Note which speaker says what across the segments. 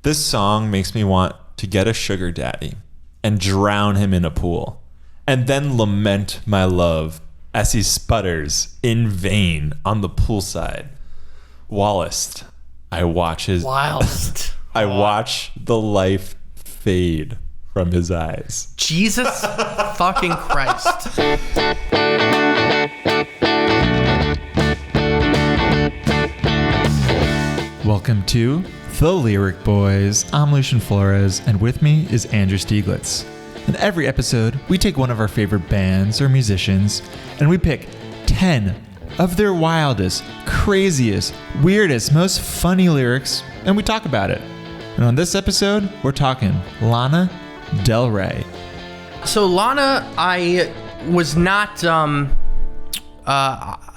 Speaker 1: This song makes me want to get a sugar daddy and drown him in a pool, and then lament my love as he sputters in vain on the poolside. Wildest, I watch his
Speaker 2: Wildest.
Speaker 1: I watch the life fade from his eyes.
Speaker 2: Jesus fucking Christ.
Speaker 3: Welcome to The Lyric Boys. I'm Lucian Flores, and with me is Andrew Stieglitz. In every episode, we take one of our favorite bands or musicians, and we pick 10 of their wildest, craziest, weirdest, most funny lyrics, and we talk about it. And on this episode, we're talking Lana Del Rey.
Speaker 2: So Lana, I was not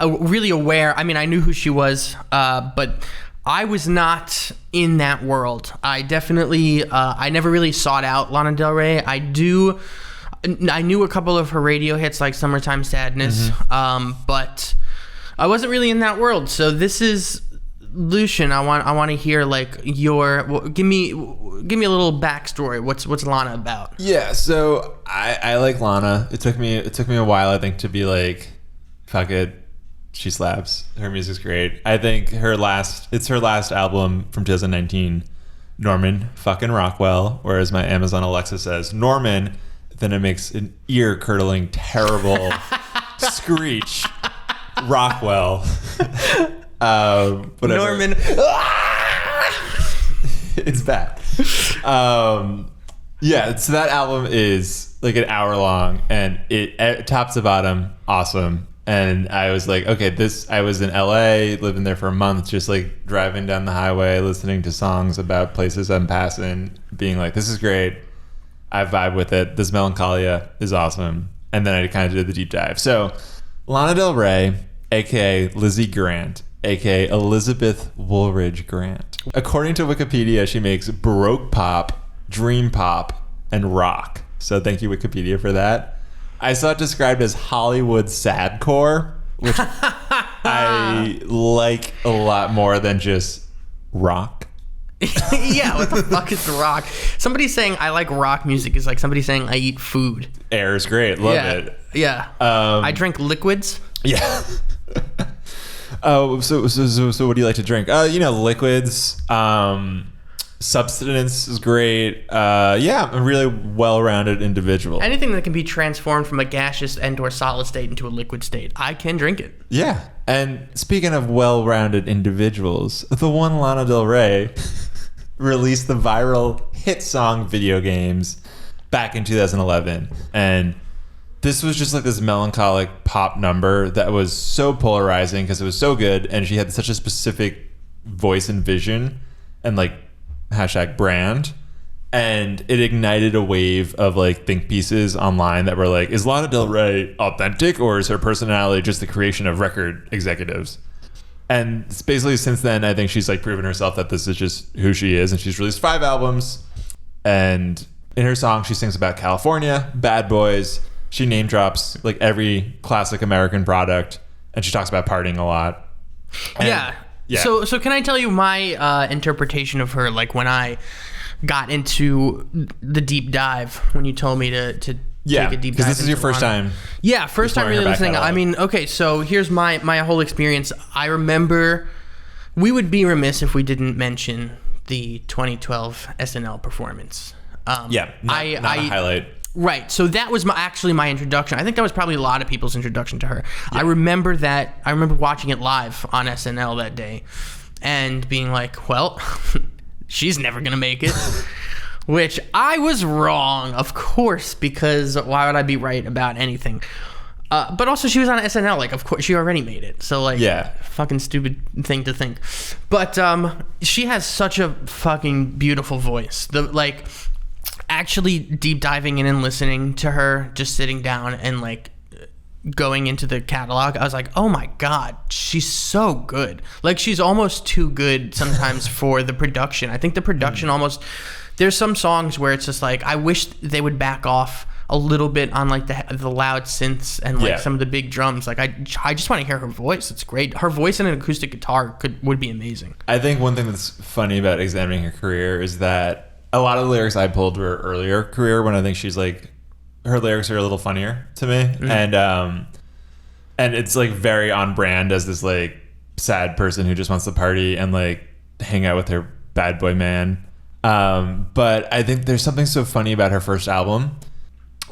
Speaker 2: really aware. I mean, I knew who she was, but I was not in that world. I definitely, I never really sought out Lana Del Rey. I knew a couple of her radio hits like Summertime Sadness, but I wasn't really in that world. So this is, Lucian, I want to hear like give me a little backstory. What's Lana about?
Speaker 1: Yeah, so I like Lana. It took me a while, I think, to be like, fuck it, she slaps. Her music's great. I think it's her last album from 2019, Norman fucking Rockwell, whereas my Amazon Alexa says Norman, then it makes an ear-curdling, terrible screech. Rockwell. Whatever.
Speaker 2: Norman.
Speaker 1: It's bad. Yeah, so that album is like an hour long, and it top to bottom awesome. And I was like, okay, I was in LA, living there for a month, just like driving down the highway, listening to songs about places I'm passing, being like, this is great. I vibe with it. This Melancholia is awesome. And then I kind of did the deep dive. So Lana Del Rey, aka Lizzie Grant, aka Elizabeth Woolridge Grant. According to Wikipedia, she makes Baroque pop, dream pop, and rock. So thank you, Wikipedia, for that. I saw it described as Hollywood sadcore, which I like a lot more than just rock.
Speaker 2: Yeah, what the fuck is rock? Somebody saying I like rock music is like somebody saying I eat food.
Speaker 1: Air is great. Love it.
Speaker 2: Yeah. I drink liquids.
Speaker 1: Yeah. Oh, so what do you like to drink? Liquids. Substance is great. Yeah, I'm a really well-rounded individual.
Speaker 2: Anything that can be transformed from a gaseous and/or solid state into a liquid state, I can drink it.
Speaker 1: Yeah. And speaking of well-rounded individuals, the one Lana Del Rey released the viral hit song Video Games back in 2011. And this was just like this melancholic pop number that was so polarizing because it was so good, and she had such a specific voice and vision and like #brand, and it ignited a wave of like think pieces online that were like, is Lana Del Rey authentic, or is her personality just the creation of record executives? And it's basically since then, I think she's like proven herself that this is just who she is, and she's released 5 albums. And in her song, she sings about California, bad boys. She name drops like every classic American product, and she talks about partying a lot. And
Speaker 2: yeah. So can I tell you my interpretation of her? Like when I got into the deep dive, when you told me to take a deep dive.
Speaker 1: Because this is your first time.
Speaker 2: Yeah, first time really listening. I mean, okay, so here's my whole experience. I remember we would be remiss if we didn't mention the 2012 SNL performance.
Speaker 1: Not a highlight.
Speaker 2: Right. So that was actually my introduction. I think that was probably a lot of people's introduction to her. Yeah. I remember watching it live on SNL that day and being like, well, she's never going to make it. Which I was wrong, of course, because why would I be right about anything? But also she was on SNL. Like, of course, she already made it. So, like, fucking stupid thing to think. But she has such a fucking beautiful voice. Actually deep diving in and listening to her, just sitting down and like going into the catalog, I was like, oh my God, she's so good. Like, she's almost too good sometimes for the production. I think the production almost, there's some songs where it's just like, I wish they would back off a little bit on like the loud synths and like some of the big drums. Like I just want to hear her voice. It's great. Her voice and an acoustic guitar would be amazing.
Speaker 1: I think one thing that's funny about examining her career is that a lot of the lyrics I pulled were earlier career when I think she's like, her lyrics are a little funnier to me. And it's like very on brand as this like sad person who just wants to party and like hang out with her bad boy man. But I think there's something so funny about her first album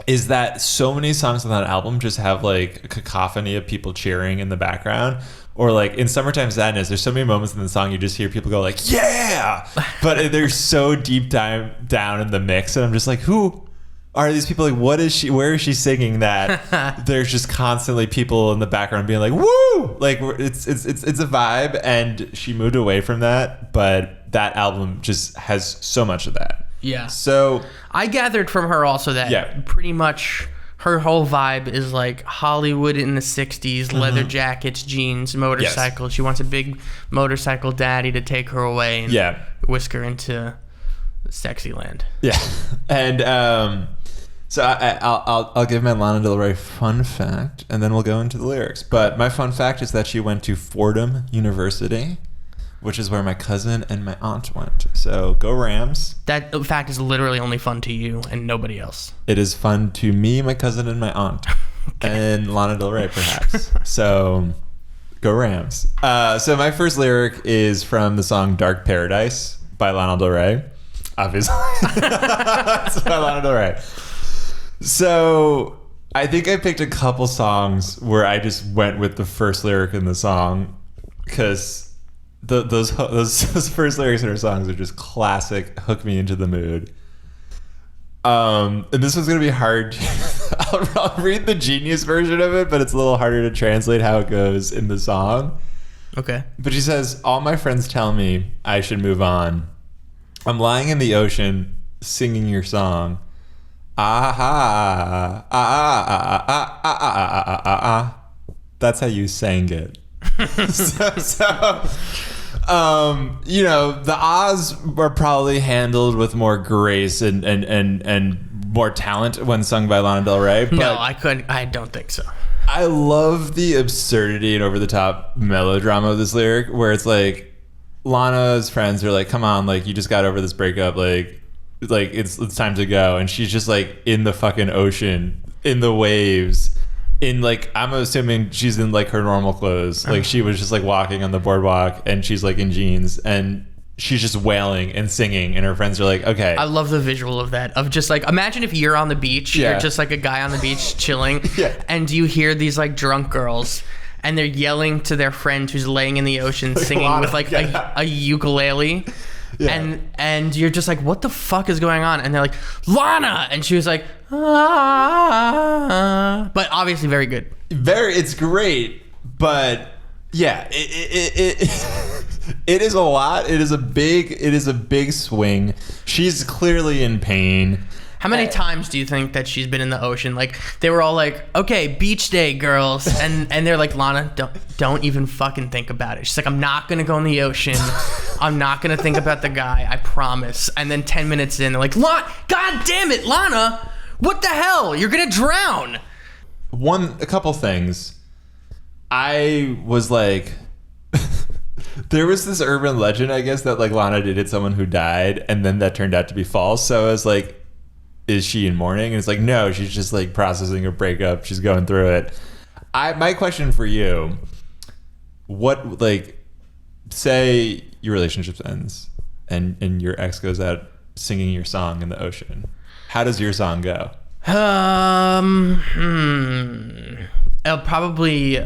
Speaker 1: is that so many songs on that album just have like a cacophony of people cheering in the background. Or like in Summertime Sadness, there's so many moments in the song you just hear people go like, yeah! But they're so deep down in the mix. And I'm just like, who are these people? Like, what is she? Where is she singing that? There's just constantly people in the background being like, woo! Like it's a vibe. And she moved away from that. But that album just has so much of that.
Speaker 2: Yeah.
Speaker 1: So
Speaker 2: I gathered from her also that pretty much her whole vibe is like Hollywood in the 60s, leather jackets, jeans, motorcycle. Yes. She wants a big motorcycle daddy to take her away and whisk her into sexy land. Yeah.
Speaker 1: And so I'll give my Lana Del Rey fun fact, and then we'll go into the lyrics. But my fun fact is that she went to Fordham University, which is where my cousin and my aunt went. So go Rams.
Speaker 2: That fact is literally only fun to you and nobody else.
Speaker 1: It is fun to me, my cousin, and my aunt. And Lana Del Rey, perhaps. So go Rams. So my first lyric is from the song Dark Paradise by Lana Del Rey. Obviously. It's by Lana Del Rey. So I think I picked a couple songs where I just went with the first lyric in the song because those first lyrics in her songs are just classic, hook me into the mood. And this was going to be hard. I'll read the Genius version of it, but it's a little harder to translate how it goes in the song.
Speaker 2: Okay.
Speaker 1: But she says, all my friends tell me I should move on. I'm lying in the ocean singing your song. That's how you sang it. You know, the ahs were probably handled with more grace and more talent when sung by Lana Del Rey. But
Speaker 2: no, I don't think so.
Speaker 1: I love the absurdity and over the top melodrama of this lyric, where it's like Lana's friends are like, "Come on, like you just got over this breakup, like it's time to go," and she's just like in the fucking ocean, in the waves. In like, I'm assuming she's in like her normal clothes. Like she was just like walking on the boardwalk and she's like in jeans and she's just wailing and singing and her friends are like, okay.
Speaker 2: I love the visual of that. Of just like, imagine if you're on the beach, you're just like a guy on the beach chilling and you hear these like drunk girls and they're yelling to their friend who's laying in the ocean singing with like a ukulele. Yeah. And you're just like, what the fuck is going on? And they're like, Lana! And she was like, ah. But obviously very good.
Speaker 1: It's great, but yeah, it is a lot. It is a big swing. She's clearly in pain.
Speaker 2: How many times do you think that she's been in the ocean? Like they were all like, "Okay, beach day, girls," and they're like, "Lana, don't even fucking think about it." She's like, "I'm not gonna go in the ocean. I'm not gonna think about the guy. I promise." And then 10 minutes in, they're like, "God damn it, Lana! What the hell? You're gonna drown."
Speaker 1: A couple things. I was like, there was this urban legend, I guess, that like Lana dated someone who died, and then that turned out to be false. So I was like, is she in mourning? And it's like, no, she's just like processing a breakup. She's going through it. My question for you, what, like, say your relationship ends and your ex goes out singing your song in the ocean. How does your song go?
Speaker 2: It would probably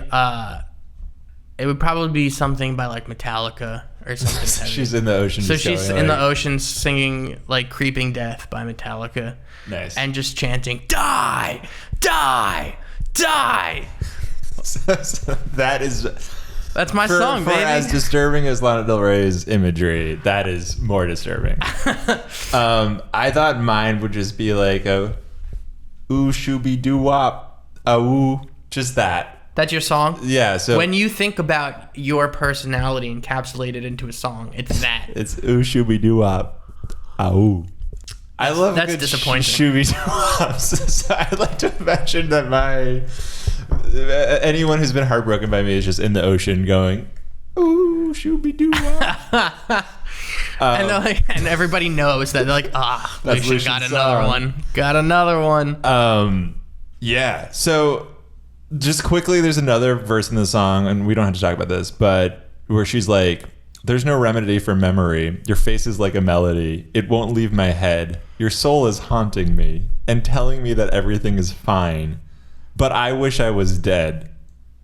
Speaker 2: be something by like Metallica or something.
Speaker 1: She's in the ocean.
Speaker 2: So she's in the ocean singing like Creeping Death by Metallica.
Speaker 1: Nice.
Speaker 2: And just chanting, die, die, die.
Speaker 1: So that's my song, baby. As disturbing as Lana Del Rey's imagery, that is more disturbing. I thought mine would just be like a ooh shooby doo wop, ooh, just that.
Speaker 2: That's your song?
Speaker 1: Yeah. So
Speaker 2: when you think about your personality encapsulated into a song, it's that.
Speaker 1: It's ooh shooby doo wop, ooh. I love
Speaker 2: that's
Speaker 1: a good
Speaker 2: disappointing.
Speaker 1: So I'd like to imagine that anyone who's been heartbroken by me is just in the ocean going, ooh, shooby doo.
Speaker 2: And everybody knows that they're like,
Speaker 1: That's
Speaker 2: Lucian got another
Speaker 1: song.
Speaker 2: one. Got another one.
Speaker 1: Yeah. So just quickly, there's another verse in the song, and we don't have to talk about this, but where she's like, there's no remedy for memory. Your face is like a melody. It won't leave my head. Your soul is haunting me and telling me that everything is fine. But I wish I was dead.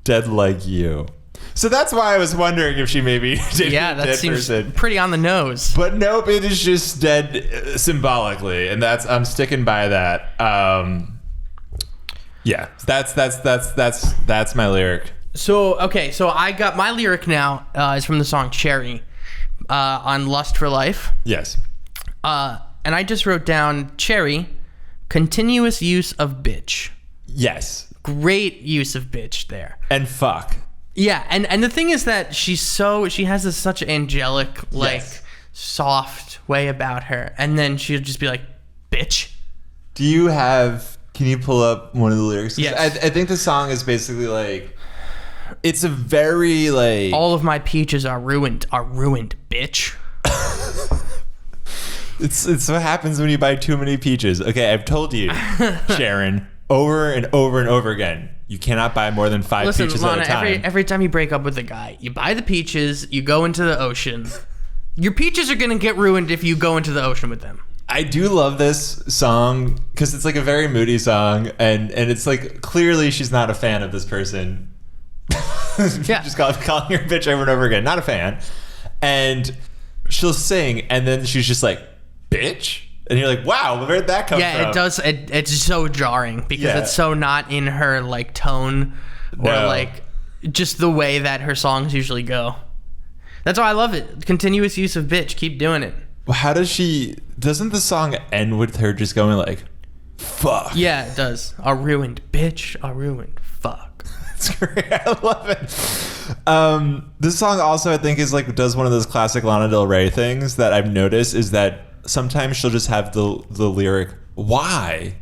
Speaker 1: Dead like you. So that's why I was wondering if she maybe did
Speaker 2: Yeah,
Speaker 1: a
Speaker 2: that
Speaker 1: dead
Speaker 2: seems
Speaker 1: person.
Speaker 2: pretty on the nose.
Speaker 1: But nope, it is just dead symbolically, and I'm sticking by that. Yeah, that's my lyric.
Speaker 2: So I got my lyric now is from the song Cherry on Lust for Life.
Speaker 1: Yes.
Speaker 2: And I just wrote down Cherry, continuous use of bitch.
Speaker 1: Yes.
Speaker 2: Great use of bitch there.
Speaker 1: And fuck.
Speaker 2: Yeah, and the thing is that she has this such angelic, like,
Speaker 1: Yes.
Speaker 2: soft way about her, and then she'll just be like, bitch.
Speaker 1: Can you pull up one of the lyrics?
Speaker 2: Yes.
Speaker 1: I think the song is basically like, it's a very like,
Speaker 2: All of my peaches are ruined, bitch.
Speaker 1: it's what happens when you buy too many peaches. Okay, I've told you, Sharon, over and over and over again, you cannot buy more than 5 peaches
Speaker 2: Lana,
Speaker 1: at a time.
Speaker 2: every time you break up with a guy, you buy the peaches, you go into the ocean. Your peaches are gonna get ruined if you go into the ocean with them.
Speaker 1: I do love this song because it's like a very moody song, and it's like clearly she's not a fan of this person.
Speaker 2: Yeah.
Speaker 1: Just calling her a bitch over and over again. Not a fan. And she'll sing, and then she's just like, bitch? And you're like, wow, where'd that come from?
Speaker 2: Yeah, it does. It's so jarring because
Speaker 1: Yeah.
Speaker 2: it's so not in her like tone or
Speaker 1: No.
Speaker 2: like just the way that her songs usually go. That's why I love it. Continuous use of bitch. Keep doing it.
Speaker 1: How doesn't the song end with her just going like, fuck?
Speaker 2: Yeah, it does. A ruined bitch. A ruined fuck.
Speaker 1: It's great. I love it. This song also, I think, is like, does one of those classic Lana Del Rey things that I've noticed is that sometimes she'll just have the lyric, why?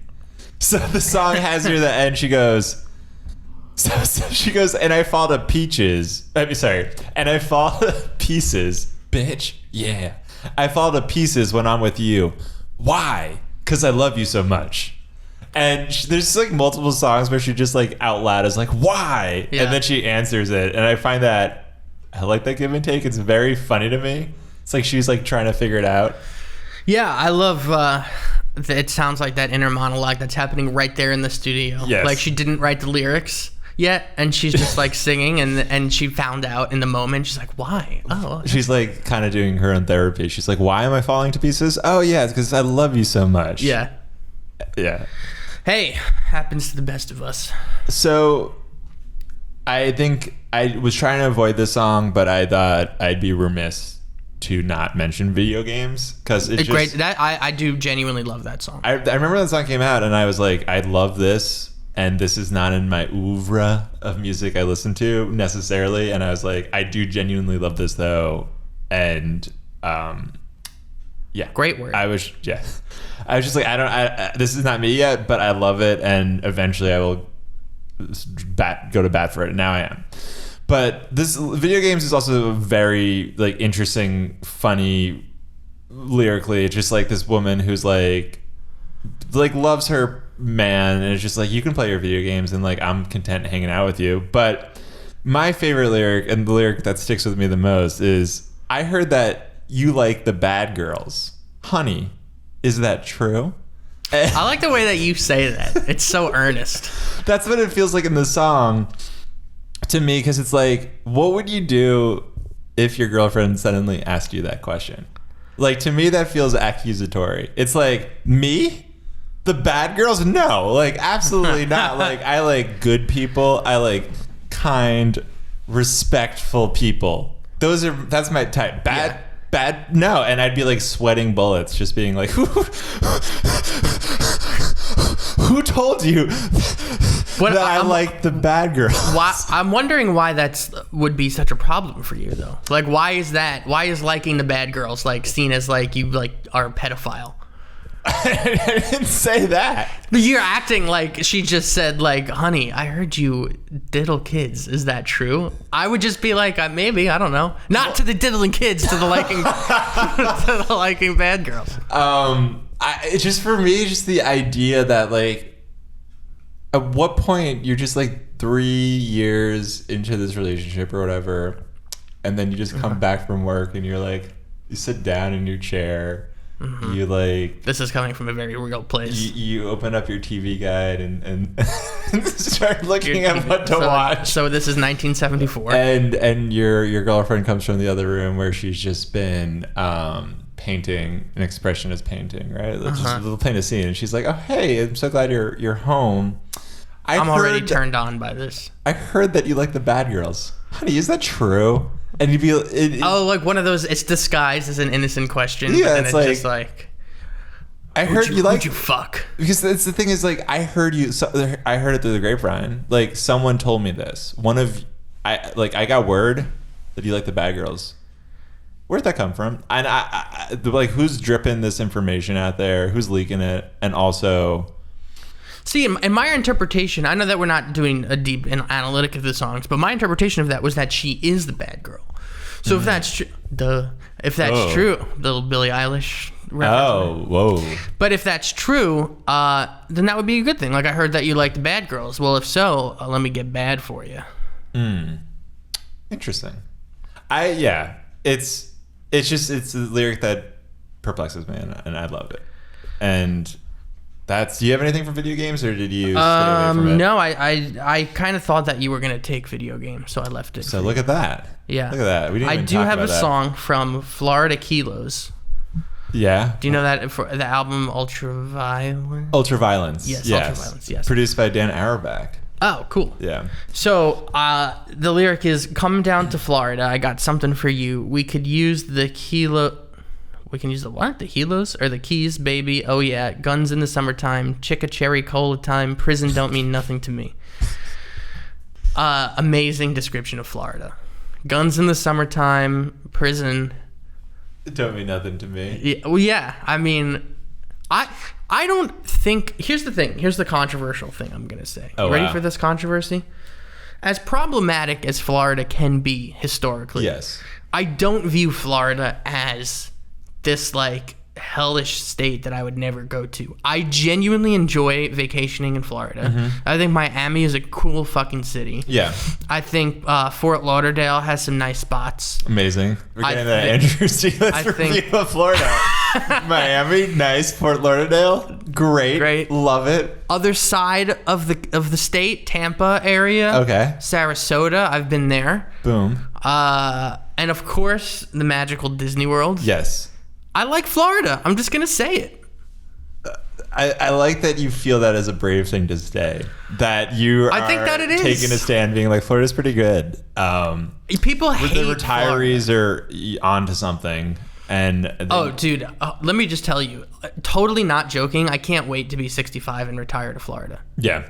Speaker 1: So the song has near the end, she goes, and I fall to peaches. And I fall to pieces. Bitch, yeah. I fall to pieces when I'm with you. Why? Because I love you so much. And there's like multiple songs where she just like out loud is like, why?
Speaker 2: Yeah.
Speaker 1: And then she answers it. And I find that, I like that give and take. It's very funny to me. It's like she's like trying to figure it out.
Speaker 2: Yeah, I love it sounds like that inner monologue that's happening right there in the studio.
Speaker 1: Yes.
Speaker 2: Like she didn't write the lyrics yet, and she's just like singing, and she found out in the moment. She's like, why? Oh.
Speaker 1: She's like kind of doing her own therapy. She's like, why am I falling to pieces? Oh, yeah, it's because I love you so much.
Speaker 2: Yeah.
Speaker 1: Yeah.
Speaker 2: Hey, happens to the best of us.
Speaker 1: So I think I was trying to avoid this song, but I thought I'd be remiss to not mention video games because it's
Speaker 2: Great. That I do genuinely love that song.
Speaker 1: I remember that song came out and I was like, I love this, and this is not in my oeuvre of music I listen to necessarily, and I was like, I do genuinely love this though, and yeah,
Speaker 2: Great word.
Speaker 1: I was just like, this is not me yet, but I love it, and eventually I will go to bat for it. And now I am. But this video games is also very like interesting, funny lyrically. It's just like this woman who's like loves her man, and it's just like, you can play your video games and like I'm content hanging out with you. But my favorite lyric, and the lyric that sticks with me the most, is, I heard that you like the bad girls. Honey, is that true?
Speaker 2: I like the way that you say that. It's so earnest.
Speaker 1: That's what it feels like in the song to me, because it's like, what would you do if your girlfriend suddenly asked you that question? Like, to me, that feels accusatory. It's like, me? The bad girls? No, like, absolutely not. Like, I like good people. I like kind, respectful people. That's my type. Bad, no. And I'd be like sweating bullets, just being like, who told you that I like the bad girls?
Speaker 2: I'm wondering why would be such a problem for you though. Like, why is that? Why is liking the bad girls like seen as like you like are a pedophile?
Speaker 1: I didn't say that.
Speaker 2: You're acting like she just said, like, honey, I heard you diddle kids. Is that true? I would just be like, maybe, I don't know. Not to the diddling kids, to the liking, to the liking bad girls.
Speaker 1: It's just for me, just the idea that, like, at what point you're just like 3 years into this relationship or whatever, and then you just come back from work and you're like, you sit down in your chair. You like,
Speaker 2: this is coming from a very real place.
Speaker 1: You open up your TV guide and start looking at what to watch.
Speaker 2: So this is 1974,
Speaker 1: and your girlfriend comes from the other room where she's just been painting an expressionist painting, right? Just paint a scene, and she's like, "Oh, hey, I'm so glad you're home."
Speaker 2: I'm already turned on by this.
Speaker 1: I heard that you like the bad girls, honey. Is that true? And you'd be
Speaker 2: like one of those. It's disguised as an innocent question.
Speaker 1: Yeah,
Speaker 2: but then
Speaker 1: it's
Speaker 2: just like.
Speaker 1: I heard you like.
Speaker 2: Who'd you fuck?
Speaker 1: Because that's the thing is, like, I heard you. So, I heard it through the grapevine. Like, someone told me this. I got word that you like the bad girls. Where'd that come from? And I like, who's dripping this information out there? Who's leaking it? And also.
Speaker 2: See, in my interpretation, I know that we're not doing a deep analytic of the songs, but my interpretation of that was that she is the bad girl. So if that's true, true, little Billie Eilish reference.
Speaker 1: Oh, whoa.
Speaker 2: But if that's true, then that would be a good thing. Like, I heard that you like the bad girls. Well, if so, let me get bad for you.
Speaker 1: Interesting. It's a lyric that perplexes me, and I loved it. And do you have anything for video games, or did you stay away from it?
Speaker 2: No, I kind of thought that you were gonna take video games, so I left it.
Speaker 1: So look at that.
Speaker 2: Yeah,
Speaker 1: look at that. We didn't even
Speaker 2: do
Speaker 1: talk
Speaker 2: have
Speaker 1: about
Speaker 2: a
Speaker 1: that.
Speaker 2: song from Florida Kilos.
Speaker 1: Yeah.
Speaker 2: Do you know that for the album Ultraviolence?
Speaker 1: Ultraviolence.
Speaker 2: Yes. Ultraviolence. Yes.
Speaker 1: Produced by Dan Auerbach.
Speaker 2: Oh, cool.
Speaker 1: Yeah.
Speaker 2: So the lyric is, "Come down to Florida. I got something for you. We could use the kilo." We can use the what? The kilos or the keys, baby? Oh yeah, guns in the summertime, chicka cherry cola time, prison don't mean nothing to me. Amazing description of Florida. Guns in the summertime, prison.
Speaker 1: Don't mean nothing to me.
Speaker 2: Yeah, well, yeah. I mean, I don't think. Here's the thing. Here's the controversial thing I'm gonna say.
Speaker 1: Oh,
Speaker 2: ready
Speaker 1: wow.
Speaker 2: for this controversy? As problematic as Florida can be historically,
Speaker 1: Yes.
Speaker 2: I don't view Florida as this like hellish state that I would never go to. I genuinely enjoy vacationing in Florida. I think Miami is a cool fucking city.
Speaker 1: Yeah.
Speaker 2: I think Fort Lauderdale has some nice spots.
Speaker 1: Amazing. We're getting that Andrew Stieglitz review of Florida. Miami, nice. Fort Lauderdale, great. Love it.
Speaker 2: Other side of the state, Tampa area.
Speaker 1: Okay.
Speaker 2: Sarasota, I've been there.
Speaker 1: Boom.
Speaker 2: And of course, the magical Disney World.
Speaker 1: Yes.
Speaker 2: I like Florida. I'm just gonna say it.
Speaker 1: I like that you feel that as a brave thing to say. That you
Speaker 2: I think that it is.
Speaker 1: taking a stand, being like, Florida's pretty good.
Speaker 2: People hate
Speaker 1: the retirees
Speaker 2: Florida.
Speaker 1: are onto something. And
Speaker 2: dude, let me just tell you, totally not joking. I can't wait to be 65 and retire to Florida.
Speaker 1: yeah,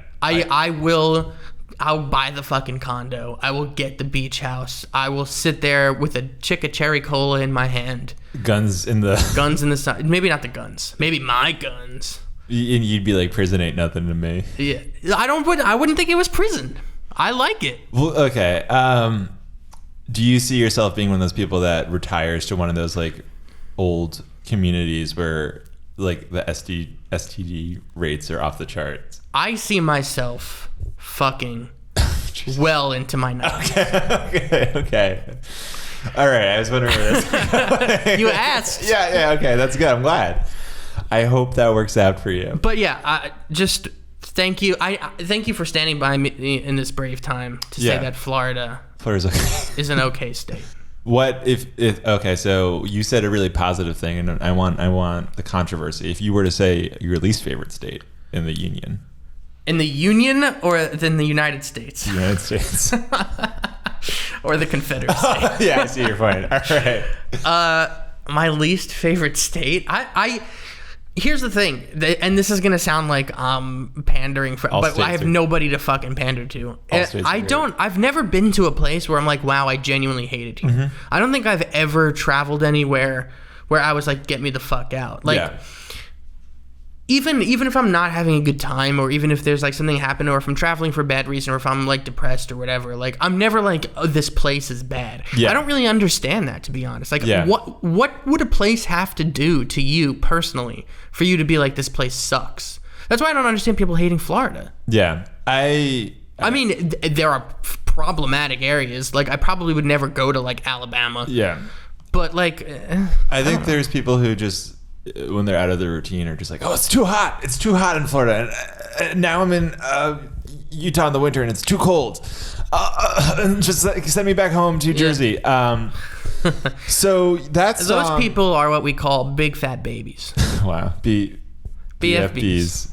Speaker 2: I'll buy the fucking condo. I will get the beach house. I will sit there with a chicka cherry cola in my hand.
Speaker 1: guns in the
Speaker 2: sun. Maybe not the guns. Maybe my guns.
Speaker 1: and you'd be like, prison ain't nothing to me.
Speaker 2: Yeah, I wouldn't think it was prison. I like it.
Speaker 1: Well, okay. Do you see yourself being one of those people that retires to one of those like old communities where like the STD rates are off the charts?
Speaker 2: I see myself fucking well into my 90s.
Speaker 1: Okay. All right. I was wondering where this was going.
Speaker 2: You asked.
Speaker 1: Yeah. Okay. That's good. I'm glad. I hope that works out for you.
Speaker 2: But yeah, just thank you. I thank you for standing by me in this brave time to say that Florida's
Speaker 1: okay.
Speaker 2: is an okay state.
Speaker 1: What if okay, so you said a really positive thing, and I want the controversy. If you were to say your least favorite state in the union.
Speaker 2: In the Union or in the United States?
Speaker 1: United States.
Speaker 2: Or the Confederacy.
Speaker 1: Yeah, I see your point. All right.
Speaker 2: My least favorite state? Here's the thing, and this is going to sound like pandering, but I have nobody to fucking pander to. I've never been to a place where I'm like, wow, I genuinely hated you. Mm-hmm. I don't think I've ever traveled anywhere where I was like, get me the fuck out. Like, even if I'm not having a good time, or even if there's like something happened, or if I'm traveling for a bad reason, or if I'm like depressed or whatever, like I'm never like, oh, this place is bad.
Speaker 1: Yeah.
Speaker 2: I don't really understand that, to be honest. Like
Speaker 1: Yeah.
Speaker 2: what would a place have to do to you personally for you to be like, this place sucks? That's why I don't understand people hating Florida.
Speaker 1: Yeah.
Speaker 2: I mean, there are problematic areas. Like I probably would never go to like Alabama.
Speaker 1: Yeah.
Speaker 2: But like,
Speaker 1: I think there's people who just, when they're out of their routine, are just like, oh, it's too hot. It's too hot in Florida. And now I'm in Utah in the winter and it's too cold. Just like, send me back home to Jersey. So that's...
Speaker 2: those people are what we call big fat babies.
Speaker 1: Wow. BFBs.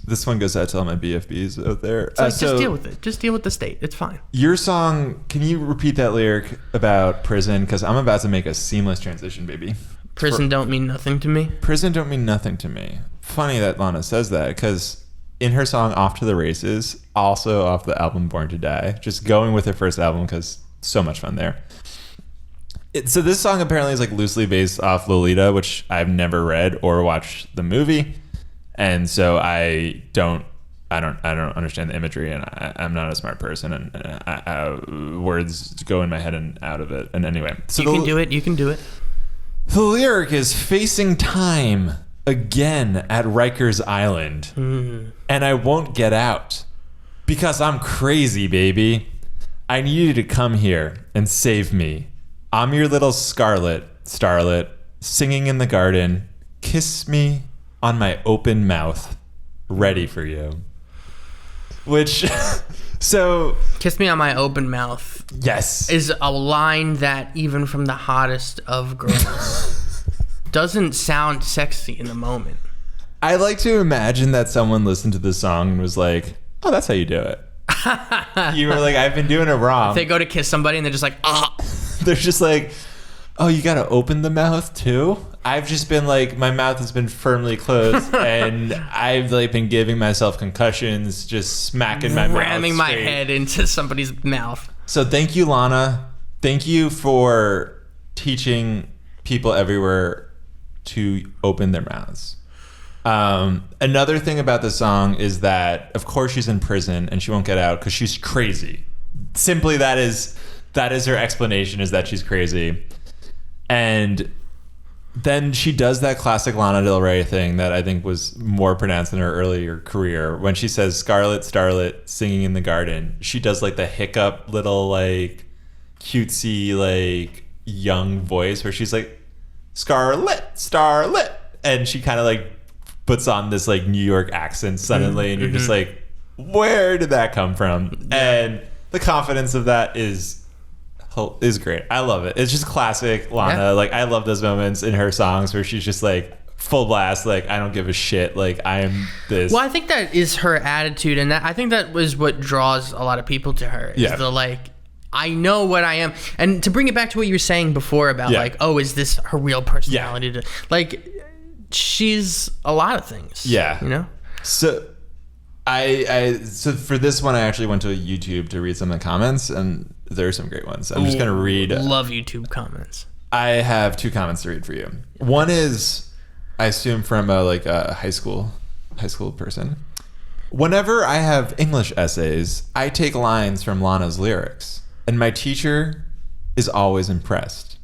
Speaker 1: This one goes out to all my BFBs out there.
Speaker 2: So just deal with it. Just deal with the state. It's fine.
Speaker 1: Your song, can you repeat that lyric about prison? Because I'm about to make a seamless transition, baby.
Speaker 2: Prison don't mean nothing to me.
Speaker 1: Prison don't mean nothing to me. Funny that Lana says that, because in her song Off to the Races, also off the album Born to Die, just going with her first album because so much fun there. So this song apparently is like loosely based off Lolita, which I've never read or watched the movie. And so I don't understand the imagery, and I'm not a smart person, and words go in my head and out of it. And anyway, so
Speaker 2: you can do it. You can do it.
Speaker 1: The lyric is facing time again at Rikers Island, and I won't get out because I'm crazy, baby. I need you to come here and save me. I'm your little scarlet starlet singing in the garden. Kiss me on my open mouth, ready for you. Which, so...
Speaker 2: Kiss me on my open mouth.
Speaker 1: Yes.
Speaker 2: Is a line that even from the hottest of girls doesn't sound sexy in the moment.
Speaker 1: I like to imagine that someone listened to this song and was like, oh, that's how you do it. You were like, I've been doing it wrong.
Speaker 2: If they go to kiss somebody and they're just like, ah.
Speaker 1: They're just like, oh, you got to open the mouth too? I've just been like, my mouth has been firmly closed and I've like been giving myself concussions, just smacking my mouth
Speaker 2: ramming my head into somebody's mouth.
Speaker 1: So thank you, Lana. Thank you for teaching people everywhere to open their mouths. Another thing about the song is that, of course, she's in prison and she won't get out because she's crazy. Simply, that is her explanation, is that she's crazy. And then she does that classic Lana Del Rey thing that I think was more pronounced in her earlier career. When she says Scarlet Starlet singing in the garden, she does like the hiccup little like cutesy like young voice where she's like, Scarlet Starlet. And she kind of like puts on this like New York accent suddenly. And you're just like, where did that come from? And the confidence of that is great. I love it. It's just classic Lana. Yeah. Like I love those moments in her songs where she's just like full blast, like I don't give a shit, like I am this.
Speaker 2: Well, I think that is her attitude, and I think that was what draws a lot of people to her. Is the like, I know what I am. And to bring it back to what you were saying before about like, oh, is this her real personality? To, like, she's a lot of things. Yeah. You know?
Speaker 1: So so for this one, I actually went to YouTube to read some of the comments, and there are some great ones. I'm just going to read.
Speaker 2: Love YouTube comments.
Speaker 1: I have 2 comments to read for you. One is, I assume from a high school person. Whenever I have English essays, I take lines from Lana's lyrics, and my teacher is always impressed.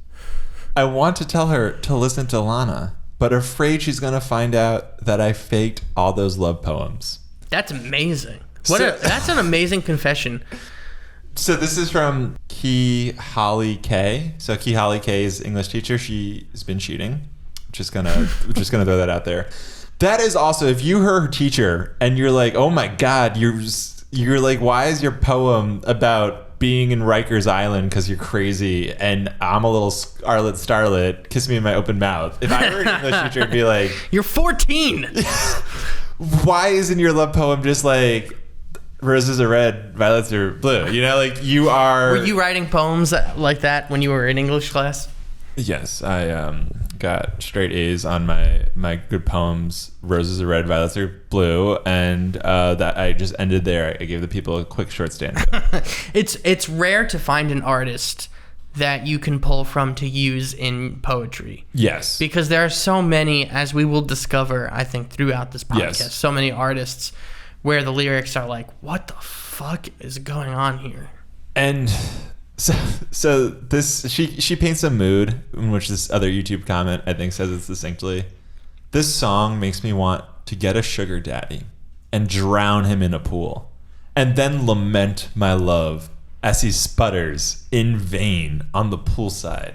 Speaker 1: I want to tell her to listen to Lana, but afraid she's going to find out that I faked all those love poems.
Speaker 2: That's amazing. That's an amazing confession.
Speaker 1: So this is from Key Holly K. So Key Holly K's English teacher. She has been cheating. Just gonna throw that out there. That is also, if you heard her teacher and you're like, oh my God, you're like, why is your poem about being in Rikers Island because you're crazy and I'm a little scarlet starlet, kiss me in my open mouth. If I were an English teacher, I'd be like,
Speaker 2: you're 14.
Speaker 1: Why isn't your love poem just like roses are red, violets are blue? You know, like you are.
Speaker 2: Were you writing poems like that when you were in English class?
Speaker 1: Yes, I got straight A's on my good poems. Roses are red, violets are blue, and that I just ended there. I gave the people a quick short stanza.
Speaker 2: It's rare to find an artist that you can pull from to use in poetry.
Speaker 1: Yes.
Speaker 2: Because there are so many, as we will discover, I think, throughout this podcast,
Speaker 1: Yes.
Speaker 2: so many artists where the lyrics are like, what the fuck is going on here?
Speaker 1: And so this, she paints a mood in which this other YouTube comment, I think, says it succinctly. This song makes me want to get a sugar daddy and drown him in a pool and then lament my love as he sputters in vain on the poolside.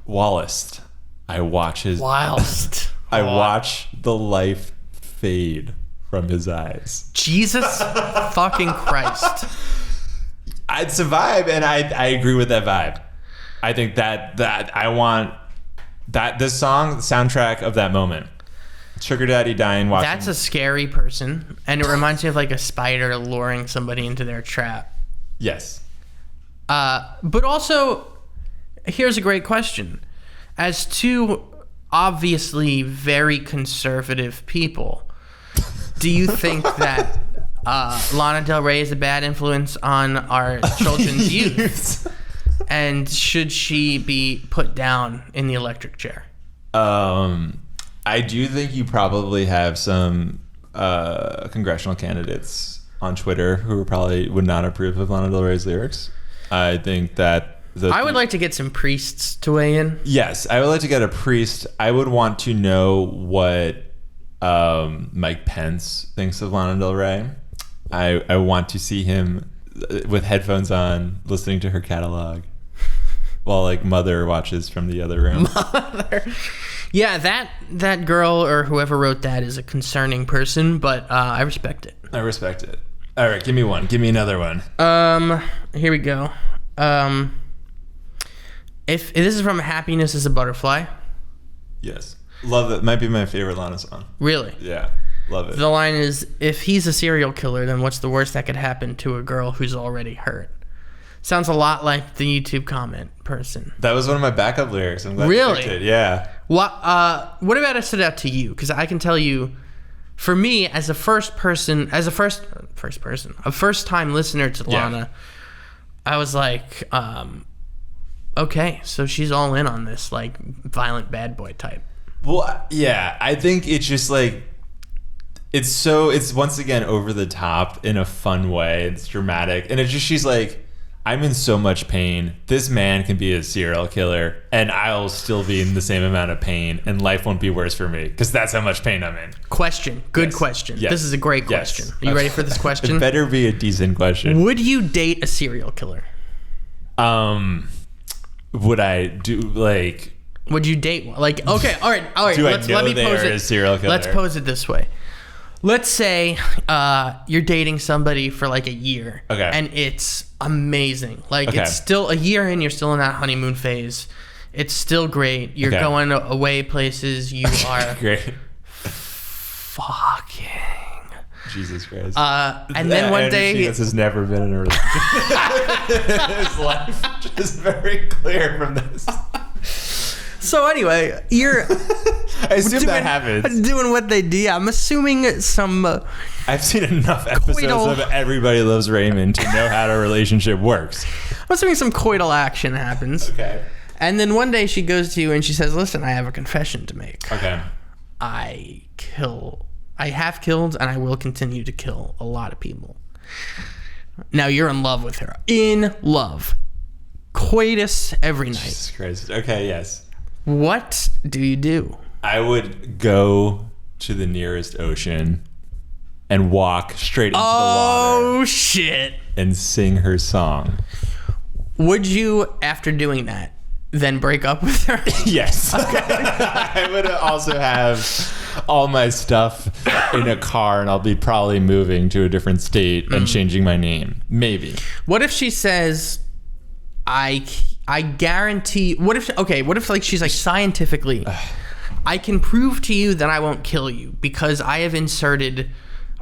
Speaker 1: Wildest, I watch his...
Speaker 2: Wildest.
Speaker 1: I watch the life fade from his eyes.
Speaker 2: Jesus fucking Christ.
Speaker 1: It's a vibe, and I agree with that vibe. I think that I want that this song, the soundtrack of that moment. Sugar daddy dying, watching.
Speaker 2: That's a scary person, and it reminds me of like a spider luring somebody into their trap.
Speaker 1: Yes.
Speaker 2: But also, here's a great question. As two obviously very conservative people, do you think that Lana Del Rey is a bad influence on our children's youth? And should she be put down in the electric chair?
Speaker 1: I do think you probably have some congressional candidates on Twitter who probably would not approve of Lana Del Rey's lyrics. I think that
Speaker 2: I would like to get some priests to weigh in.
Speaker 1: Yes, I would like to get a priest. I would want to know what Mike Pence thinks of Lana Del Rey. I want to see him with headphones on, listening to her catalog, while like Mother watches from the other room.
Speaker 2: Mother. Yeah, that girl or whoever wrote that is a concerning person, but I respect it.
Speaker 1: I respect it. All right, give me one. Give me another one.
Speaker 2: Here we go. If this is from Happiness is a Butterfly.
Speaker 1: Yes. Love it. Might be my favorite Lana song.
Speaker 2: Really?
Speaker 1: Yeah. Love it.
Speaker 2: The line is, if he's a serial killer, then what's the worst that could happen to a girl who's already hurt? Sounds a lot like the YouTube comment person.
Speaker 1: That was one of my backup lyrics. I'm glad
Speaker 2: Really?
Speaker 1: you picked it. Yeah.
Speaker 2: What about it stood out to you? Because I can tell you, for me, as a first time listener to Lana, I was like, okay, so she's all in on this, like, violent bad boy type.
Speaker 1: Well, yeah, I think it's just like, it's once again over the top in a fun way. It's dramatic. And it's just, she's like, I'm in so much pain. This man can be a serial killer and I'll still be in the same amount of pain and life won't be worse for me because that's how much pain I'm in.
Speaker 2: Question. Good
Speaker 1: Yes.
Speaker 2: question.
Speaker 1: Yes.
Speaker 2: This is a great
Speaker 1: Yes.
Speaker 2: question. Are you ready for this question?
Speaker 1: It better be a decent question.
Speaker 2: Would you date a serial killer?
Speaker 1: Would I do like...
Speaker 2: Would you date one? Like, okay, all right.
Speaker 1: Do
Speaker 2: let
Speaker 1: I know
Speaker 2: me
Speaker 1: they
Speaker 2: pose
Speaker 1: are
Speaker 2: it.
Speaker 1: a serial killer?
Speaker 2: Let's pose it this way. Let's say you're dating somebody for like a year.
Speaker 1: Okay.
Speaker 2: And it's amazing. Like,
Speaker 1: Okay.
Speaker 2: it's still a year in, you're still in that honeymoon phase. It's still great. You're
Speaker 1: Okay.
Speaker 2: going away places. You are
Speaker 1: Great.
Speaker 2: fucking.
Speaker 1: Jesus Christ.
Speaker 2: And then one day.
Speaker 1: This has never been in a relationship. His life just very clear from this.
Speaker 2: So anyway, you're
Speaker 1: I assume that happens.
Speaker 2: doing what they do. Yeah, I'm assuming some.
Speaker 1: I've seen enough episodes
Speaker 2: Coital.
Speaker 1: of Everybody Loves Raymond to know how a relationship works.
Speaker 2: I'm assuming some coital action happens.
Speaker 1: Okay.
Speaker 2: And then one day she goes to you and she says, "Listen, I have a confession to make.
Speaker 1: Okay.
Speaker 2: I have killed and I will continue to kill a lot of people." Now you're in love with her. In love. Coitus every night.
Speaker 1: Jesus Christ. Okay, yes.
Speaker 2: What do you do?
Speaker 1: I would go to the nearest ocean and walk straight into the water
Speaker 2: Oh, shit.
Speaker 1: and sing her song.
Speaker 2: Would you, after doing that, then break up with her?
Speaker 1: Yes. I would also have all my stuff in a car and I'll be probably moving to a different state and changing my name. Maybe.
Speaker 2: What if she says, I guarantee, what if like she's like, scientifically, I can prove to you that I won't kill you because I have inserted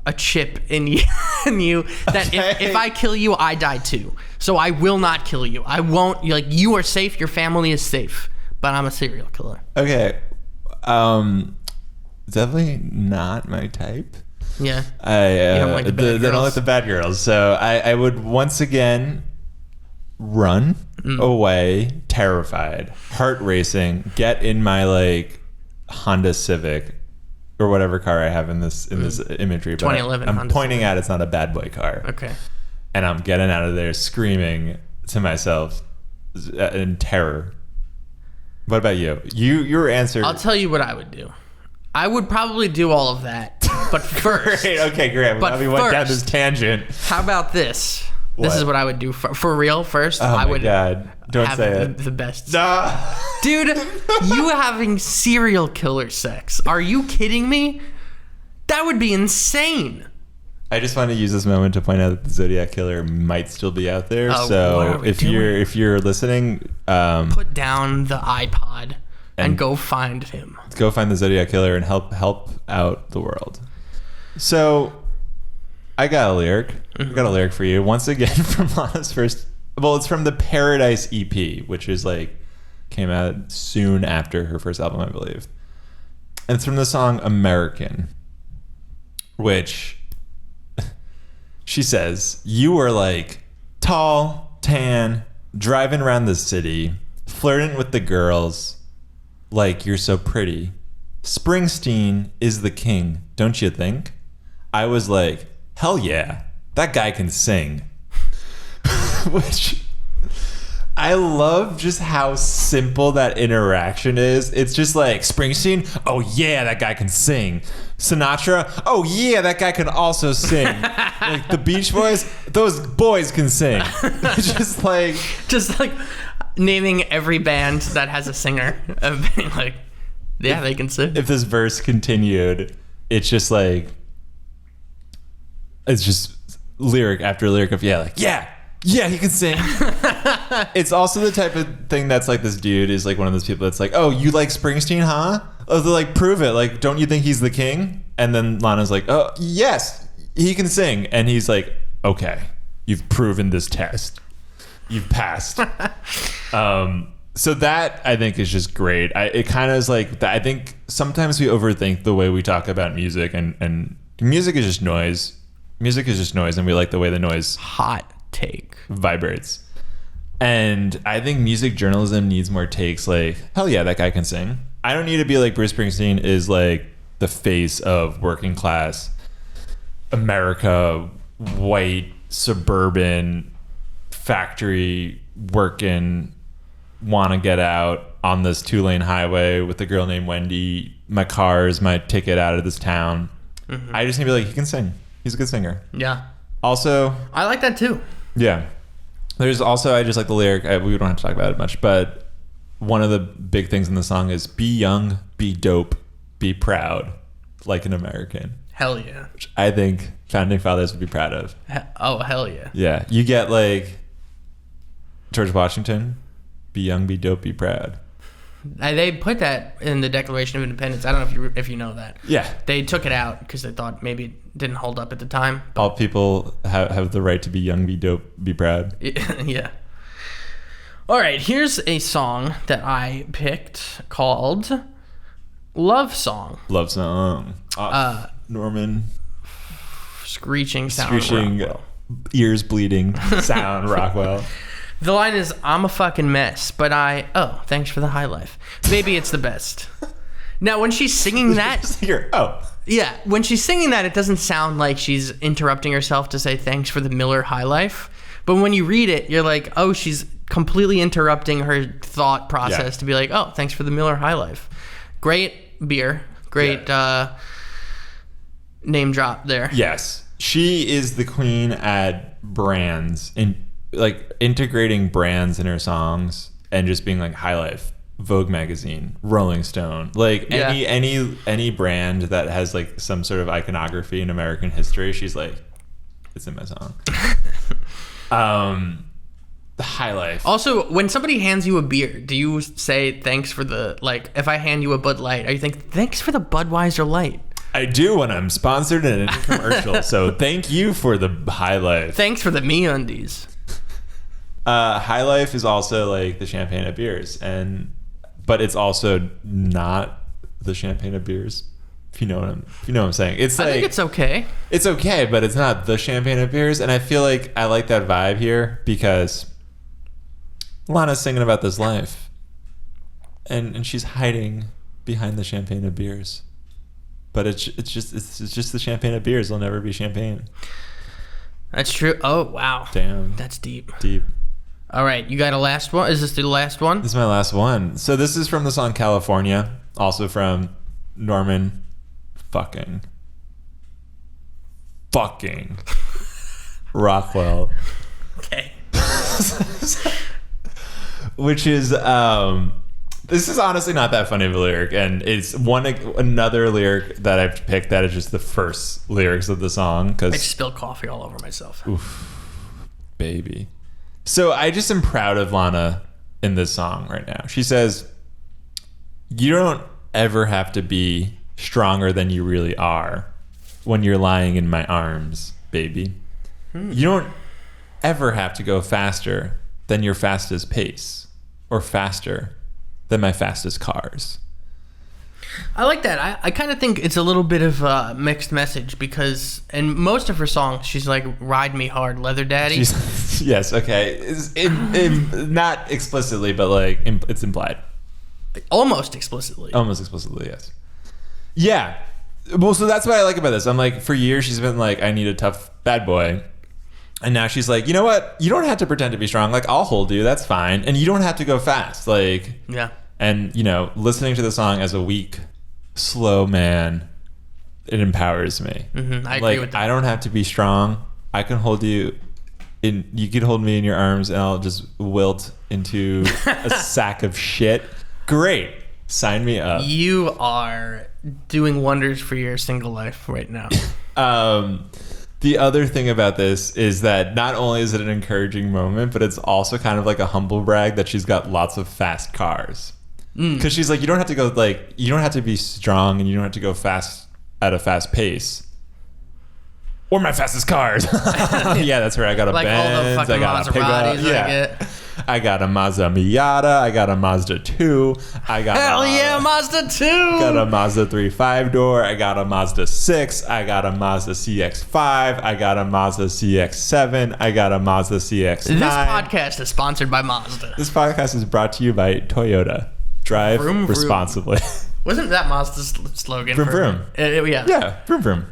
Speaker 2: a chip in you, that if I kill you, I die too. So I will not kill you. I won't, like, you are safe, your family is safe, but I'm a serial killer.
Speaker 1: Okay. Definitely not my type.
Speaker 2: Yeah.
Speaker 1: I
Speaker 2: don't like the bad
Speaker 1: don't
Speaker 2: girls?
Speaker 1: like the bad girls. So I would once again run away, terrified, heart racing, get in my like Honda Civic or whatever car I have in this imagery. But
Speaker 2: 2011
Speaker 1: I'm
Speaker 2: Honda
Speaker 1: pointing
Speaker 2: Civic.
Speaker 1: out it's not a bad boy car.
Speaker 2: Okay.
Speaker 1: And I'm getting out of there screaming to myself in terror. What about you? Your answer.
Speaker 2: I'll tell you what I would do. I would probably do all of that. But first.
Speaker 1: Great. Okay, great.
Speaker 2: But
Speaker 1: we went down
Speaker 2: first-
Speaker 1: this tangent.
Speaker 2: How about this? This is what I would do for real. First,
Speaker 1: Oh
Speaker 2: I
Speaker 1: my
Speaker 2: would
Speaker 1: God. Don't
Speaker 2: have
Speaker 1: say it.
Speaker 2: the best.
Speaker 1: Nah.
Speaker 2: Dude, you having serial killer sex. Are you kidding me? That would be insane.
Speaker 1: I just want to use this moment to point out that the Zodiac Killer might still be out there.
Speaker 2: Oh, what
Speaker 1: So
Speaker 2: are we
Speaker 1: if you're listening,
Speaker 2: Put down the iPod and go find him.
Speaker 1: go find the Zodiac Killer and help out the world. So I got a lyric. I got a lyric for you once again from Lana's first. Well, it's from the Paradise EP, which is like came out soon after her first album, I believe. And it's from the song American, which she says, "You were like tall, tan, driving around the city, flirting with the girls, like you're so pretty. Springsteen is the king, don't you think?" I was like, hell yeah, that guy can sing. Which I love just how simple that interaction is. It's just like Springsteen, oh yeah, that guy can sing. Sinatra, oh yeah, that guy can also sing. Like the Beach Boys, those boys can sing. It's just like
Speaker 2: naming every band that has a singer of being like, yeah, they can sing.
Speaker 1: if this verse continued, it's just lyric after lyric of yeah, he can sing. It's also the type of thing that's like this dude is like one of those people that's like, oh, you like Springsteen, huh? Oh, they're like, prove it. Like, don't you think he's the king? And then Lana's like, oh, yes, he can sing. And he's like, okay, you've proven this test. You've passed. So that I think is just great. It kind of is like, I think sometimes we overthink the way we talk about music, and music is just noise. Music is just noise, and we like the way the noise
Speaker 2: Hot take.
Speaker 1: vibrates. And I think music journalism needs more takes like, hell yeah, that guy can sing. I don't need to be like Bruce Springsteen is like the face of working class America, white, suburban, factory working, want to get out on this 2-lane highway with a girl named Wendy. My car is my ticket out of this town. Mm-hmm. I just need to be like, he can sing. He's a good singer.
Speaker 2: Yeah.
Speaker 1: Also,
Speaker 2: I like that too.
Speaker 1: yeah. There's also, I just like the lyric. We don't have to talk about it much, but one of the big things in the song is be young, be dope, be proud, like an American.
Speaker 2: Hell yeah.
Speaker 1: Which I think founding fathers would be proud of.
Speaker 2: Oh, hell yeah.
Speaker 1: Yeah. You get like George Washington, be young, be dope, be proud.
Speaker 2: They put that in the Declaration of Independence. I don't know if you know that.
Speaker 1: Yeah.
Speaker 2: They took it out because they thought maybe it didn't hold up at the time.
Speaker 1: All people have the right to be young, be dope, be proud.
Speaker 2: Yeah. All right, here's a song that I picked called Love Song.
Speaker 1: Love song. Norman.
Speaker 2: Screeching sound.
Speaker 1: Screeching,
Speaker 2: Rockwell.
Speaker 1: ears bleeding sound, Rockwell.
Speaker 2: The line is, I'm a fucking mess, but thanks for the high life. Maybe it's the best. Now, when she's singing that... Yeah, when she's singing that, it doesn't sound like she's interrupting herself to say thanks for the Miller High Life. But when you read it, you're like, oh, she's completely interrupting her thought process to be like, oh, thanks for the Miller High Life. Great beer. Great name drop there.
Speaker 1: Yes. She is the queen at brands and like integrating brands in her songs and just being like High Life, Vogue magazine, Rolling Stone, like any brand that has like some sort of iconography in American history, she's like, it's in my song. The High Life.
Speaker 2: Also, when somebody hands you a beer, do you say thanks for the, like, if I hand you a Bud Light, are you thinking thanks for the Budweiser Light?
Speaker 1: I do when I'm sponsored in a commercial. So thank you for the High Life.
Speaker 2: Thanks for the MeUndies.
Speaker 1: High Life is also like the champagne of beers, but it's also not the champagne of beers. If you know what I'm saying. It's like,
Speaker 2: I think it's okay.
Speaker 1: It's okay, but it's not the champagne of beers. And I feel like I like that vibe here because Lana's singing about this life, and she's hiding behind the champagne of beers. But it's just the champagne of beers. It'll never be champagne.
Speaker 2: That's true. Oh, wow.
Speaker 1: Damn.
Speaker 2: That's deep.
Speaker 1: Deep.
Speaker 2: All right, you got a last one? Is this the last one?
Speaker 1: This is my last one. So this is from the song California, also from Norman fucking Rockwell.
Speaker 2: Okay.
Speaker 1: Which is this is honestly not that funny of a lyric, and it's another lyric that I've picked that is just the first lyrics of the song, because
Speaker 2: I spilled coffee all over myself.
Speaker 1: Oof, baby. So I just am proud of Lana in this song right now. She says, "You don't ever have to be stronger than you really are when you're lying in my arms, baby. You don't ever have to go faster than your fastest pace, or faster than my fastest cars."
Speaker 2: I like that. I kind of think it's a little bit of a mixed message, because in most of her songs, she's like, ride me hard, leather daddy.
Speaker 1: Yes, okay. Not explicitly, but like it's implied.
Speaker 2: Almost explicitly.
Speaker 1: Almost explicitly, yes. Yeah. Well, so that's what I like about this. I'm like, for years, she's been like, I need a tough bad boy. And now she's like, you know what? You don't have to pretend to be strong. Like, I'll hold you. That's fine. And you don't have to go fast. Like,
Speaker 2: yeah.
Speaker 1: And, you know, listening to the song as a weak, slow man, it empowers me.
Speaker 2: Mm-hmm. I agree with that.
Speaker 1: I don't have to be strong. I can hold you you can hold me in your arms and I'll just wilt into a sack of shit. Great. Sign me up.
Speaker 2: You are doing wonders for your single life right now.
Speaker 1: The other thing about this is that not only is it an encouraging moment, but it's also kind of like a humble brag that she's got lots of fast cars. Because she's like, you don't have to go you don't have to be strong, and you don't have to go fast at a fast pace. Or my fastest cars. Yeah, that's right. I got a
Speaker 2: like
Speaker 1: Benz.
Speaker 2: all the fucking
Speaker 1: I got a
Speaker 2: Maseratis
Speaker 1: pickup.
Speaker 2: I get.
Speaker 1: I got a Mazda Miata. I got a Mazda 2. I got
Speaker 2: Hell yeah, Mazda 2.
Speaker 1: Got a Mazda 3 5-door. I got a Mazda 6. I got a Mazda CX-5. I got a Mazda CX-7. I got a Mazda CX-9.
Speaker 2: This podcast is sponsored by Mazda.
Speaker 1: This podcast is brought to you by Toyota. Drive
Speaker 2: Vroom, vroom.
Speaker 1: responsibly.
Speaker 2: Wasn't that Mazda's slogan?
Speaker 1: Vroom, vroom.
Speaker 2: Yeah.
Speaker 1: Yeah, vroom vroom.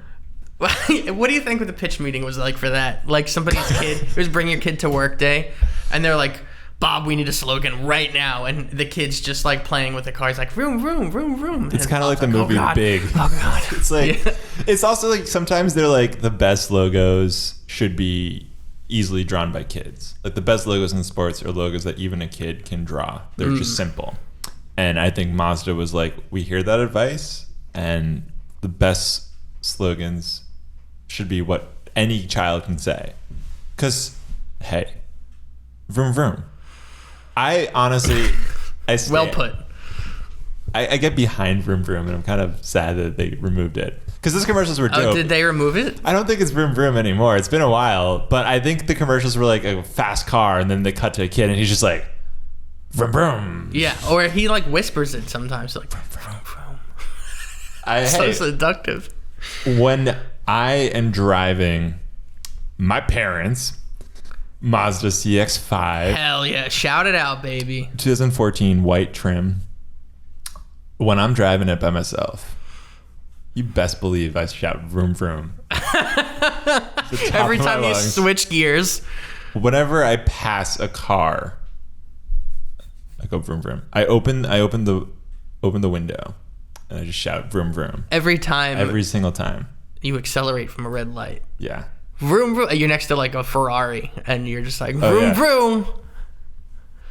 Speaker 2: What do you think the pitch meeting was like for that? Like somebody's kid, it was bring your kid to work day, and they're like, Bob, we need a slogan right now. And the kid's just like playing with the car. He's like, vroom, vroom, vroom, vroom.
Speaker 1: It's kind of like the movie Big.
Speaker 2: Oh, God.
Speaker 1: It's like, it's also like sometimes they're like the best logos should be easily drawn by kids. Like the best logos in sports are logos that even a kid can draw. They're just simple. And I think Mazda was like, we hear that advice, and the best slogans should be what any child can say. Because, hey, vroom vroom. I honestly,
Speaker 2: well put.
Speaker 1: I get behind vroom vroom, and I'm kind of sad that they removed it. Because those commercials were dope.
Speaker 2: Oh, did they remove it?
Speaker 1: I don't think it's vroom vroom anymore. It's been a while, but I think the commercials were like a fast car, and then they cut to a kid, and he's just like, vroom vroom.
Speaker 2: Yeah, or he like whispers it sometimes, like vroom vroom vroom. So seductive.
Speaker 1: When I am driving my parents' Mazda CX-5.
Speaker 2: Hell yeah. Shout it out, baby.
Speaker 1: 2014 white trim. When I'm driving it by myself, you best believe I shout vroom vroom.
Speaker 2: Every time you switch gears.
Speaker 1: Whenever I pass a car, I go vroom vroom. I open the window and I just shout vroom vroom.
Speaker 2: Every time.
Speaker 1: Every single time.
Speaker 2: You accelerate from a red light.
Speaker 1: Yeah.
Speaker 2: Vroom vroom. You're next to like a Ferrari and you're just like vroom vroom.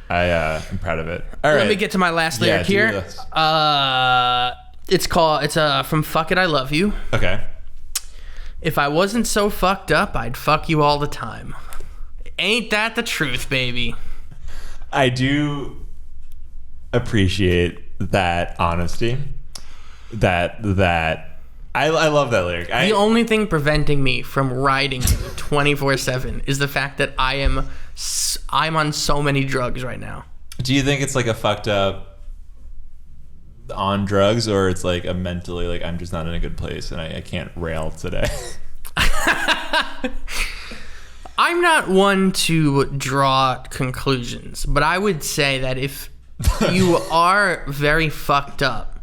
Speaker 1: I'm proud of it. All right.
Speaker 2: Let me get to my last lyric here. It's from Fuck It, I Love You.
Speaker 1: Okay.
Speaker 2: If I wasn't so fucked up, I'd fuck you all the time. Ain't that the truth, baby?
Speaker 1: I do appreciate that honesty. I love that lyric.
Speaker 2: The only thing preventing me from riding 24/7 is the fact that I'm on so many drugs right now.
Speaker 1: Do you think it's like a fucked up on drugs, or it's like a mentally like I'm just not in a good place and I can't rail today?
Speaker 2: I I'm not one to draw conclusions, but I would say that if you are very fucked up,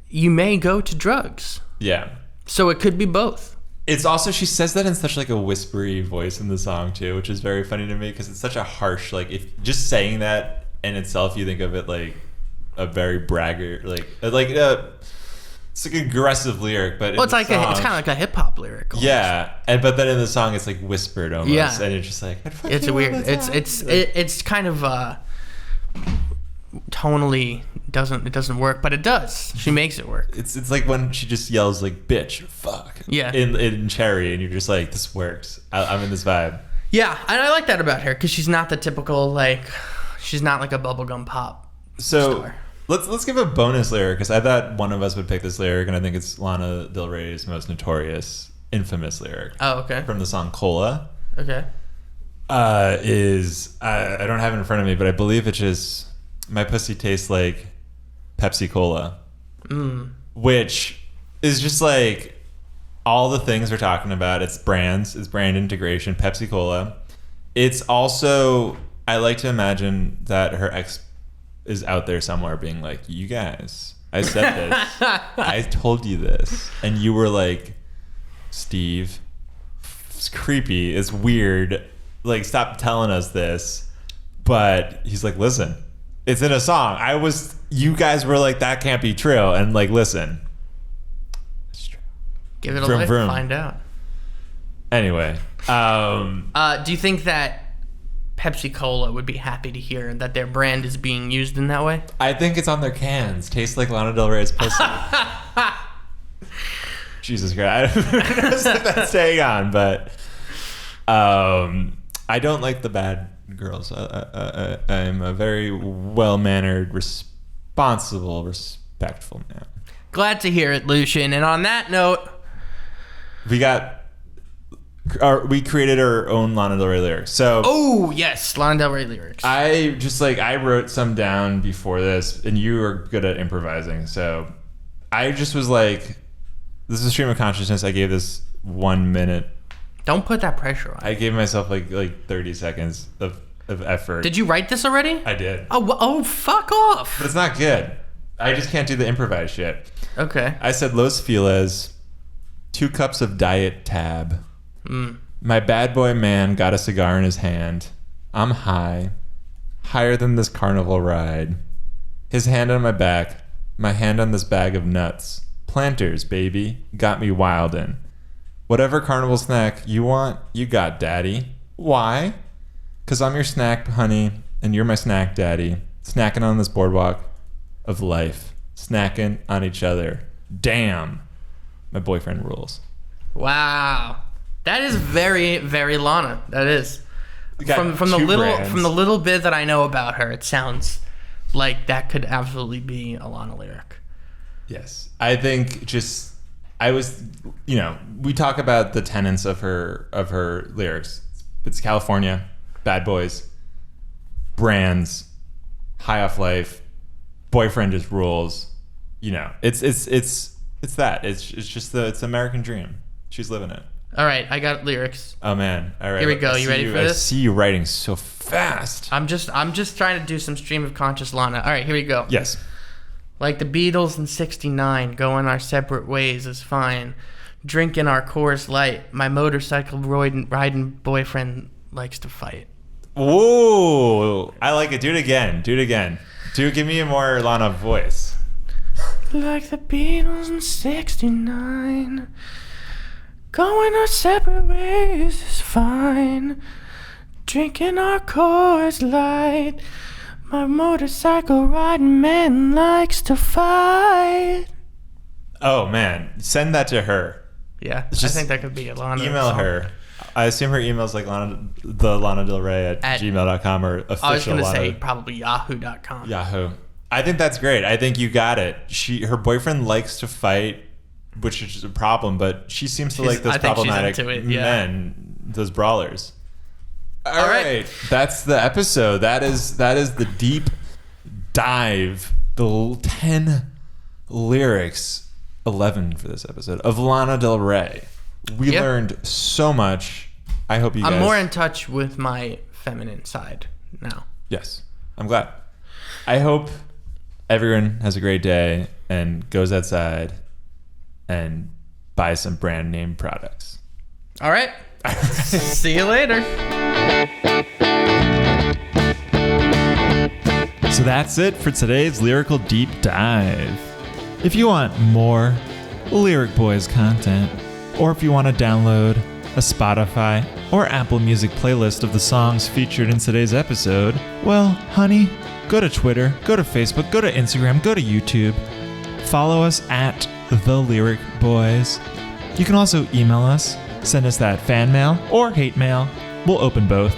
Speaker 2: you may go to drugs.
Speaker 1: Yeah.
Speaker 2: So it could be both.
Speaker 1: It's also, she says that in such like a whispery voice in the song too, which is very funny to me because it's such a harsh, like, if just saying that in itself, you think of it like a very braggart, it's like an aggressive lyric, but
Speaker 2: Well, it's kind of like a hip hop lyric. Almost.
Speaker 1: Yeah, but then in the song it's like whispered almost,
Speaker 2: yeah.
Speaker 1: and it's just like
Speaker 2: it's weird. It's kind of tonally doesn't work, but it does. She makes it work.
Speaker 1: It's like when she just yells like bitch, fuck,
Speaker 2: yeah,
Speaker 1: in Cherry, and you're just like, this works. I'm in this vibe.
Speaker 2: Yeah, and I like that about her because she's not the typical she's not like a bubblegum pop star.
Speaker 1: Let's give a bonus lyric because I thought one of us would pick this lyric, and I think it's Lana Del Rey's most notorious, infamous lyric.
Speaker 2: Oh, okay.
Speaker 1: From the song Cola.
Speaker 2: Okay.
Speaker 1: I don't have it in front of me, but I believe it's just my pussy tastes like Pepsi Cola, which is just like all the things we're talking about. It's brands, it's brand integration, Pepsi Cola. It's also, I like to imagine that her ex is out there somewhere being like, you guys, I said this. I told you this. And you were like, Steve, it's creepy. It's weird. Like, stop telling us this. But he's like, listen, it's in a song. You guys were like, that can't be true. And like, listen. It's true.
Speaker 2: Give it a lick, find out.
Speaker 1: Anyway.
Speaker 2: Do you think that Pepsi Cola would be happy to hear that their brand is being used in that way?
Speaker 1: I think it's on their cans. Tastes like Lana Del Rey's pussy. Jesus Christ. I don't know what that's staying on, but I don't like the bad girls. I'm a very well-mannered, responsible, respectful man.
Speaker 2: Glad to hear it, Lucian. And on that note,
Speaker 1: we created our own Lana Del Rey lyrics. So,
Speaker 2: oh yes, Lana Del Rey lyrics.
Speaker 1: I wrote some down before this, and you are good at improvising. So I just was like, this is a stream of consciousness. I gave this 1 minute.
Speaker 2: Don't put that pressure on.
Speaker 1: I gave myself like 30 seconds of effort.
Speaker 2: Did you write this already?
Speaker 1: I did.
Speaker 2: Oh, fuck off.
Speaker 1: But it's not good. I just can't do the improvised shit.
Speaker 2: Okay.
Speaker 1: I said Los Feliz, 2 cups of diet tab. My bad boy man got a cigar in his hand. I'm high, higher than this carnival ride. His hand on my back, my hand on this bag of nuts. Planters, baby, got me wildin'. Whatever carnival snack you want, you got, daddy. Why? 'Cause I'm your snack, honey, and you're my snack, daddy. Snacking on this boardwalk of life. Snacking on each other. Damn. My boyfriend rules.
Speaker 2: Wow. That is very, very Lana. That is. From the little bit that I know about her, it sounds like that could absolutely be a Lana lyric.
Speaker 1: Yes. I think we talk about the tenets of her lyrics. It's California, bad boys, brands, high off life, boyfriend just rules. It's that. It's just it's American dream. She's living it.
Speaker 2: All right, I got lyrics.
Speaker 1: Oh man! All right,
Speaker 2: here we go. You ready for this?
Speaker 1: I see you writing so fast.
Speaker 2: I'm just trying to do some stream of conscious Lana. All right, here we go.
Speaker 1: Yes.
Speaker 2: Like the Beatles in '69, going our separate ways is fine. Drinking our Coors Light. My motorcycle riding boyfriend likes to fight.
Speaker 1: Whoa! I like it. Do it again. Give me a more Lana voice.
Speaker 2: Like the Beatles in '69. Going our separate ways is fine. Drinking our Coors Light. My motorcycle riding man likes to fight.
Speaker 1: Oh man, send that to her.
Speaker 2: Yeah, I think that could be a Lana.
Speaker 1: Email her. I assume her email's like Lana Del Rey at gmail.com or official.
Speaker 2: I was going to say probably yahoo.com.
Speaker 1: Yahoo. I think that's great. I think you got it. Her boyfriend likes to fight, which is a problem, but she seems to like those problematic men, those brawlers. All right. That's the episode. That is the deep dive, the 10 lyrics, 11 for this episode, of Lana Del Rey. We learned so much. I hope you guys...
Speaker 2: I'm more in touch with my feminine side now.
Speaker 1: Yes. I'm glad. I hope everyone has a great day and goes outside and buys some brand name products.
Speaker 2: All right. See you later.
Speaker 3: So that's it for today's Lyrical Deep Dive. If you want more Lyric Boys content, or if you want to download a Spotify or Apple Music playlist of the songs featured in today's episode, well, honey, go to Twitter, go to Facebook, go to Instagram, go to YouTube. Follow us at The Lyric Boys. You can also email us, send us that fan mail or hate mail. We'll open both.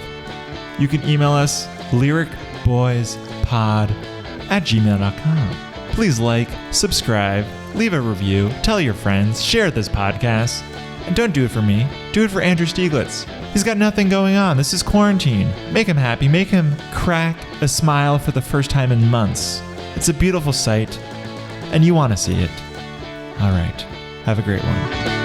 Speaker 3: You can email us lyricboyspod@gmail.com. Please like, subscribe, leave a review, tell your friends, share this podcast. And don't do it for me. Do it for Andrew Stieglitz. He's got nothing going on. This is quarantine. Make him happy. Make him crack a smile for the first time in months. It's a beautiful sight, and you want to see it. All right. Have a great one.